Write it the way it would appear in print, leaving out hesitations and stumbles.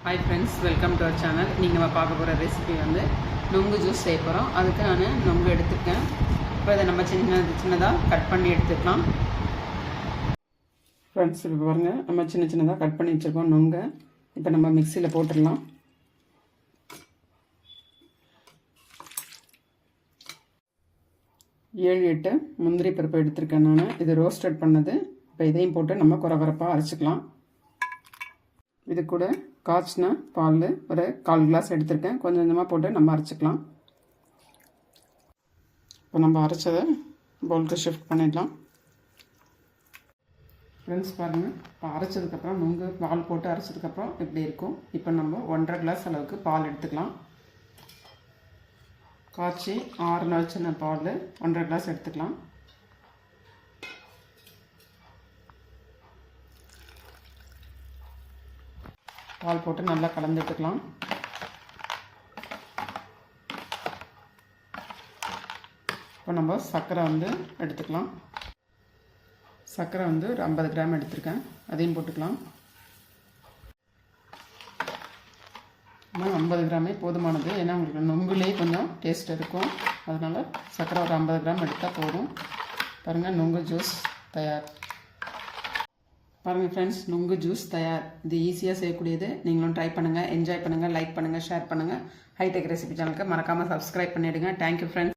Hi friends, welcome to our channel. நீங்கள் நம்ம பார்க்க போகிற ரெசிபி வந்து நொங்கு ஜூஸ் செய்ய போகிறோம். அதுக்கு நான் நொங்கு எடுத்துருக்கேன். இப்போ இதை நம்ம சின்னதாக கட் பண்ணி எடுத்துக்கலாம். ஃப்ரெண்ட்ஸ், இப்போ பாருங்கள், நம்ம சின்னதாக கட் பண்ணி வச்சுருக்கோம் நொங்கை. இப்போ நம்ம மிக்சியில் போட்டுடலாம். ஏழு எட்டு முந்திரி பருப்பு எடுத்திருக்கேன் நான். இது ரோஸ்டட் பண்ணது. இப்போ இதையும் போட்டு நம்ம குறகுறப்பாக அரைச்சிக்கலாம். இது கூட காய்ச்சின பால் ஒரு 1/4 கிளாஸ் எடுத்திருக்கேன். கொஞ்சம் கொஞ்சமாக போட்டு நம்ம அரைச்சிக்கலாம். இப்போ நம்ம அரைச்சதை பவுலுக்கு ஷிஃப்ட் பண்ணிடலாம். ஃப்ரெண்ட்ஸ் பாருங்கள், இப்போ அரைச்சதுக்கப்புறம் நொங்கு பால் போட்டு அரைச்சதுக்கப்புறம் இப்படி இருக்கும். இப்போ நம்ம 1.5 கிளாஸ் அளவுக்கு பால் எடுத்துக்கலாம். காய்ச்சி ஆறுன வச்சுன பால் 1.5 கிளாஸ் எடுத்துக்கலாம். பால் போட்டு நல்லா கலந்துட்டுக்கலாம். இப்போ நம்ம சர்க்கரை வந்து எடுத்துக்கலாம். சர்க்கரை வந்து ஒரு 50 கிராம் எடுத்திருக்கேன். அதையும் போட்டுக்கலாம். 50 கிராமே போதுமானது. ஏன்னா உங்களுக்கு நொங்குலேயே கொஞ்சம் டேஸ்ட் இருக்கும். அதனால் சர்க்கரை ஒரு 50 கிராம் எடுத்தால் போதும். பாருங்கள், நொங்கு ஜூஸ் தயார். பாருங்கள் ஃப்ரெண்ட்ஸ், நொங்கு ஜூஸ் தயார். இது ஈஸியாக செய்யக்கூடியது. நீங்களும் ட்ரை பண்ணுங்கள், என்ஜாய் பண்ணுங்கள், லைக் பண்ணுங்கள், ஷேர் பண்ணுங்கள். ஹைடெக் ரெசிபி சேனலுக்கு மறக்காமல் சப்ஸ்கிரைப் பண்ணிவிடுங்க. Thank you friends.